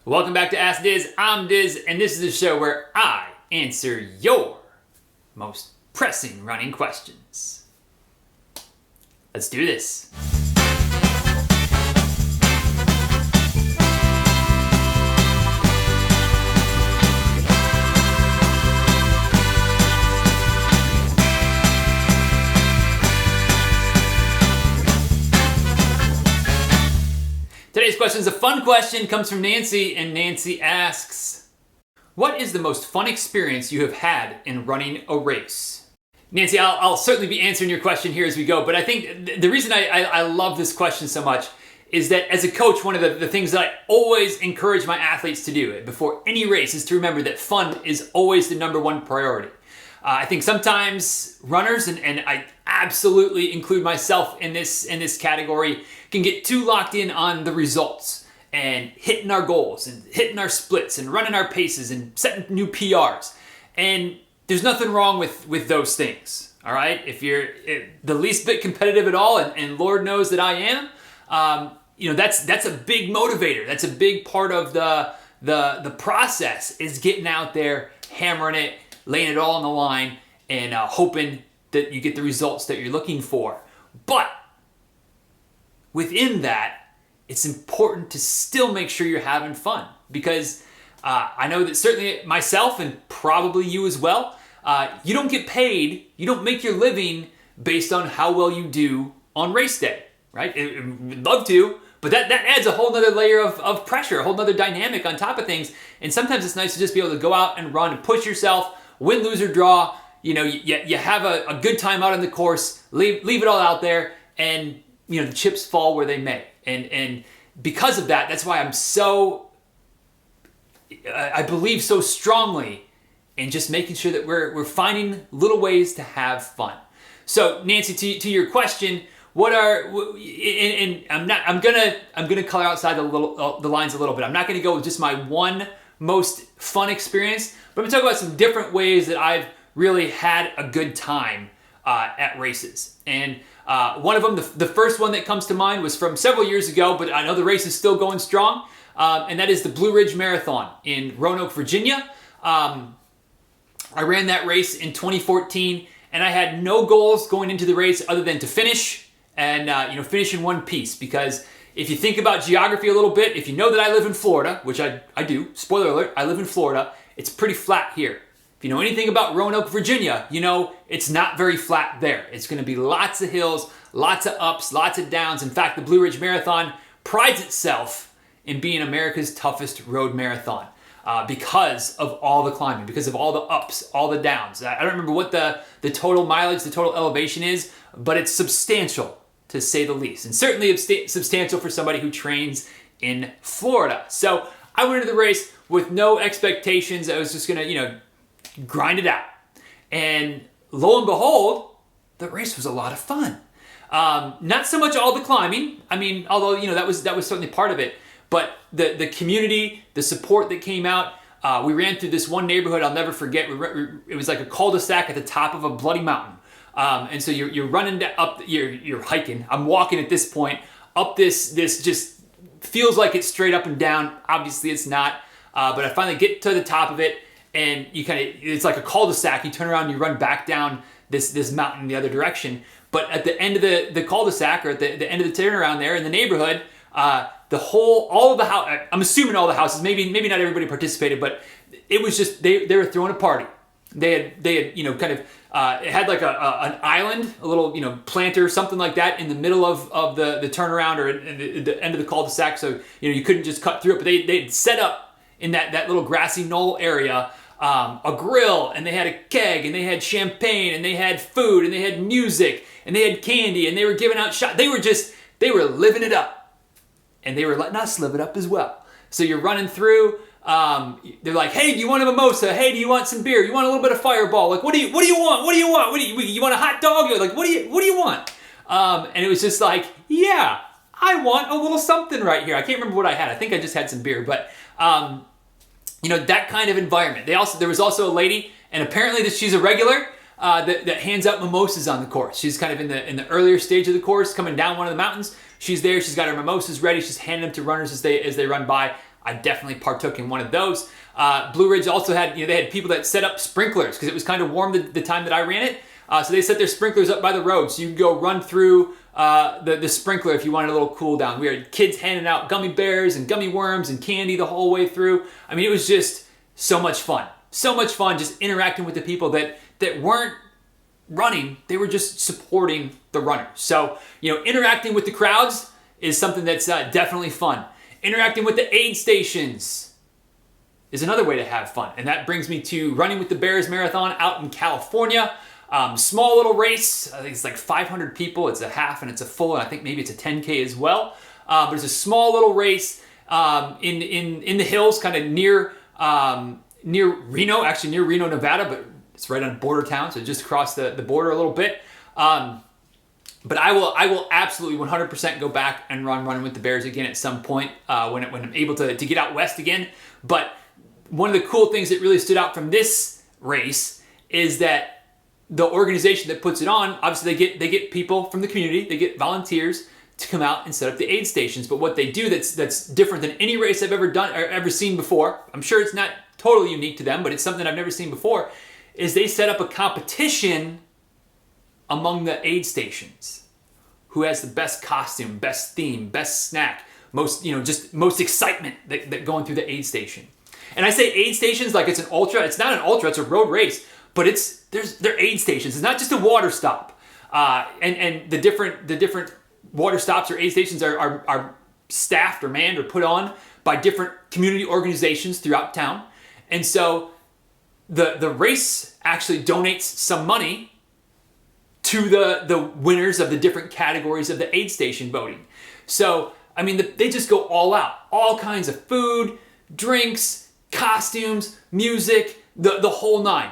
Welcome back to Ask Diz. I'm Diz, and this is the show where I answer your most pressing running questions. Let's do this. Today's question is a fun question, comes from Nancy, and Nancy asks, what is the most fun experience you have had in running a race? Nancy, I'll certainly be answering your question here as we go, but I think the reason I love this question so much is that as a coach, one of the things that I always encourage my athletes to do before any race is to remember that fun is always the number one priority. I think sometimes runners, and I absolutely include myself in this category, can get too locked in on the results and hitting our goals and hitting our splits and running our paces and setting new PRs. And there's nothing wrong with those things, all right? If you're the least bit competitive at all, and Lord knows that I am, that's a big motivator. That's a big part of the process is getting out there, hammering it, laying it all on the line, and hoping that you get the results that you're looking for. But within that, it's important to still make sure you're having fun, because I know that certainly myself and probably you as well, you don't get paid, you don't make your living based on how well you do on race day, right? We'd love to, but that adds a whole nother layer of pressure, a whole nother dynamic on top of things. And sometimes it's nice to just be able to go out and run and push yourself, win, lose, or draw. You know, you have a good time out on the course, leave it all out there, and the chips fall where they may. And because of that, that's why I believe so strongly in just making sure that we're finding little ways to have fun. So Nancy, to your question, I'm gonna color outside the lines a little bit. I'm not gonna go with just my one most fun experience, but I'm gonna talk about some different ways that I've really had a good time at races. And one of them, the first one that comes to mind, was from several years ago, but I know the race is still going strong, and that is the Blue Ridge Marathon in Roanoke, Virginia. I ran that race in 2014, and I had no goals going into the race other than to finish and finish in one piece. Because if you think about geography a little bit, if you know that I live in Florida, which I do, spoiler alert, I live in Florida, it's pretty flat here. If you know anything about Roanoke, Virginia, you know it's not very flat there. It's going to be lots of hills, lots of ups, lots of downs. In fact, the Blue Ridge Marathon prides itself in being America's toughest road marathon because of all the climbing, because of all the ups, all the downs. I don't remember what the total mileage, the total elevation is, but it's substantial to say the least, and certainly substantial for somebody who trains in Florida. So I went into the race with no expectations. I was just going to, grind it out. And lo and behold, the race was a lot of fun. Not so much all the climbing. I mean, although, that was certainly part of it. But the community, the support that came out, we ran through this one neighborhood I'll never forget. It was like a cul-de-sac at the top of a bloody mountain. And so you're running up, you're hiking. I'm walking at this point up this just feels like it's straight up and down. Obviously it's not. But I finally get to the top of it, and it's like a cul-de-sac. You turn around and you run back down this mountain the other direction. But at the end of the cul-de-sac, or at the end of the turnaround there in the neighborhood, all of the house, I'm assuming all the houses, maybe not everybody participated, but it was just, they were throwing a party. They had it had like an island, a little, planter, something like that in the middle of the turnaround, or at the end of the cul-de-sac. So, you couldn't just cut through it, but they'd set up in that little grassy knoll area a grill, and they had a keg, and they had champagne, and they had food, and they had music, and they had candy, and they were giving out shots. They were living it up, and they were letting us live it up as well. So you're running through. They're like, hey, do you want a mimosa? Hey, do you want some beer? You want a little bit of Fireball? Like, what do you want? What do you want? You want a hot dog? You're like, what do you want? And it was just like, yeah, I want a little something right here. I can't remember what I had. I think I just had some beer, but that kind of environment. There was also a lady, and apparently she's a regular, that hands out mimosas on the course. She's kind of in the earlier stage of the course, coming down one of the mountains. She's there. She's got her mimosas ready. She's handing them to runners as they run by. I definitely partook in one of those. Blue Ridge also had, they had people that set up sprinklers because it was kind of warm the time that I ran it. So they set their sprinklers up by the road, so you could go run through the sprinkler if you wanted a little cool down. We had kids handing out gummy bears and gummy worms and candy the whole way through. I mean, it was just so much fun. So much fun just interacting with the people that weren't running, they were just supporting the runners. So, interacting with the crowds is something that's definitely fun. Interacting with the aid stations is another way to have fun. And that brings me to Running with the Bears Marathon out in California. Small little race. I think it's like 500 people. It's a half and it's a full, and I think maybe it's a 10K as well. But it's a small little race in the hills, kind of near Reno, actually near Reno, Nevada, but it's right on a border town, so just across the border a little bit. But I will absolutely 100% go back and Running with the Bears again at some point when I'm able to get out west again. But one of the cool things that really stood out from this race is that the organization that puts it on, obviously they get people from the community, they get volunteers to come out and set up the aid stations. But what they do that's different than any race I've ever done or ever seen before, I'm sure it's not totally unique to them, but it's something I've never seen before, is they set up a competition among the aid stations. Who has the best costume, best theme, best snack, most excitement that going through the aid station. And I say aid stations like it's an ultra. It's not an ultra, it's a road race, but they're aid stations. It's not just a water stop. And the different water stops or aid stations are staffed or manned or put on by different community organizations throughout town. And so the race actually donates some money to the winners of the different categories of the aid station voting. So, I mean, they just go all out. All kinds of food, drinks, costumes, music, the whole nine.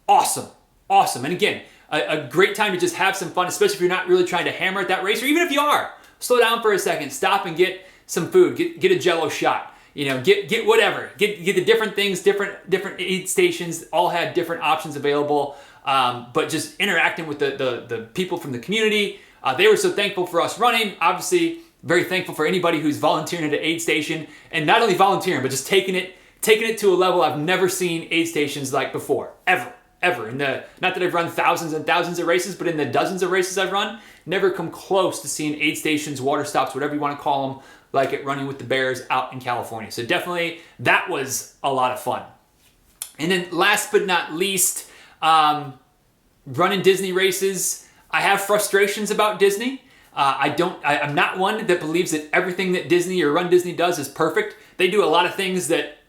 Awesome. And again, a great time to just have some fun, especially if you're not really trying to hammer at that race, or even if you are. Slow down for a second, stop and get some food, get a Jell-O shot. Get whatever. Get the different things, different aid stations all had different options available. But just interacting with the people from the community. They were so thankful for us running. Obviously, very thankful for anybody who's volunteering at an aid station, and not only volunteering, but just taking it to a level I've never seen aid stations like before, ever. Not that I've run thousands and thousands of races, but in the dozens of races I've run, never come close to seeing aid stations, water stops, whatever you want to call them, like at Running with the Bears out in California. So definitely that was a lot of fun. And then last but not least, running Disney races. I have frustrations about Disney. I'm not one that believes that everything that Disney or Run Disney does is perfect. They do a lot of things that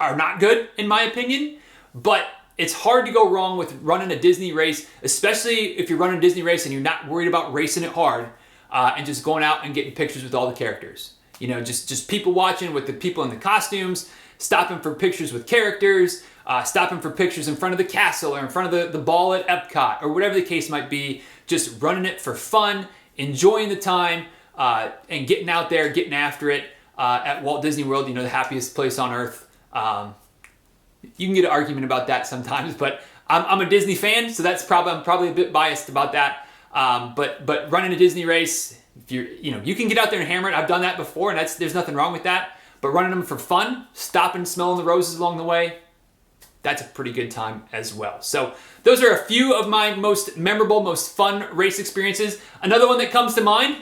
are not good, in my opinion, but it's hard to go wrong with running a Disney race, especially if you're running a Disney race and you're not worried about racing it hard and just going out and getting pictures with all the characters. Just people watching with the people in the costumes, stopping for pictures with characters, stopping for pictures in front of the castle or in front of the ball at Epcot or whatever the case might be, just running it for fun, enjoying the time, and getting out there, getting after it at Walt Disney World, the happiest place on earth. You can get an argument about that sometimes, but I'm a Disney fan, so I'm probably a bit biased about that. But running a Disney race, if you can get out there and hammer it. I've done that before, and there's nothing wrong with that. But running them for fun, stopping, smelling the roses along the way, that's a pretty good time as well. So those are a few of my most memorable, most fun race experiences. Another one that comes to mind,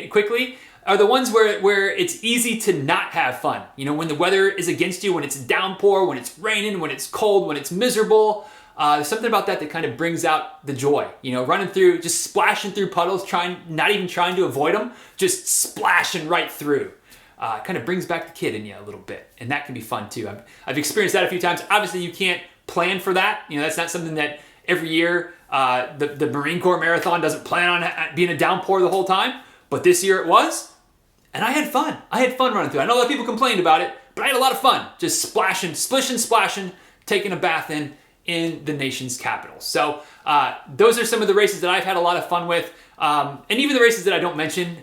quickly, are the ones where it's easy to not have fun. When the weather is against you, when it's downpour, when it's raining, when it's cold, when it's miserable. There's something about that kind of brings out the joy. Running through, just splashing through puddles, not even trying to avoid them, just splashing right through. Kind of brings back the kid in you a little bit, and that can be fun too. I've experienced that a few times. Obviously, you can't plan for that. That's not something that every year the Marine Corps Marathon doesn't plan on being a downpour the whole time. But this year it was, and I had fun. I had fun running through. I know a lot of people complained about it, but I had a lot of fun. Just splashing, splashing, taking a bath in the nation's capital. So those are some of the races that I've had a lot of fun with, and even the races that I don't mention.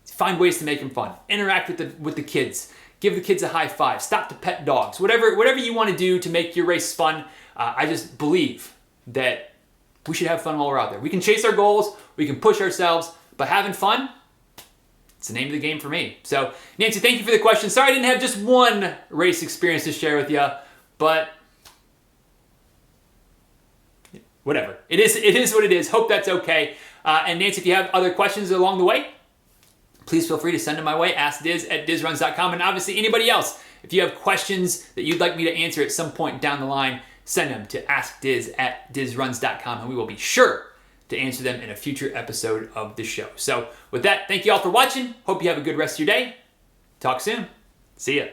Find ways to make them fun. Interact with the kids. Give the kids a high five. Stop to pet dogs. Whatever you want to do to make your race fun. I just believe that we should have fun while we're out there. We can chase our goals. We can push ourselves. But having fun, it's the name of the game for me. So, Nancy, thank you for the question. Sorry I didn't have just one race experience to share with you, but whatever. It is what it is. Hope that's okay. And Nancy, if you have other questions along the way, please feel free to send them my way. AskDiz@DizRuns.com. And obviously anybody else, if you have questions that you'd like me to answer at some point down the line, send them to AskDiz@DizRuns.com, and we will be sure to answer them in a future episode of the show. So with that, thank you all for watching. Hope you have a good rest of your day. Talk soon. See ya.